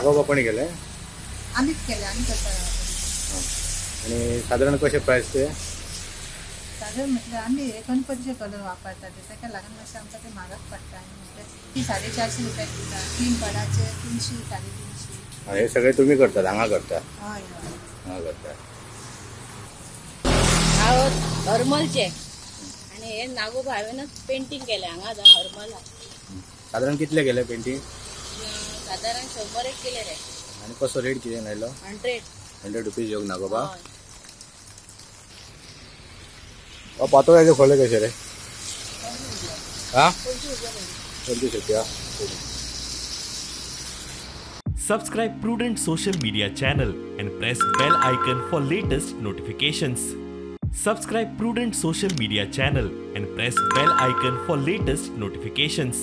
नागोबा पण केले आम्हीच केले, आम्ही करता. आणि साधारण कसे प्राइस ते साधारण म्हटलं आम्ही गणपतीचे कलर वापरतात, त्याच्या लागून मातशें आमकां ते म्हारग पडटा. आणि ती 450 रुपया दिता, 3 पडाचे 300 350. हे सगळे तुम्ही करतात हांगा करता हय हय. हांगा करता. हांव हरमलचे आणि हे नागोबा हांवेनच पेंटिंग केलें हांगा हरमल. साधारण कितले केले पेंटिंग साधारण 100 एक केले रे. आणि कसो रेट किती नायलो 100 रुपीज योग नागोबा. हय. पातोळ्याचे खोले कसे रे हा 25 रुपया. Subscribe Prudent Social Media channel and press bell icon for latest notifications. Subscribe Prudent Social Media channel and press bell icon for latest notifications.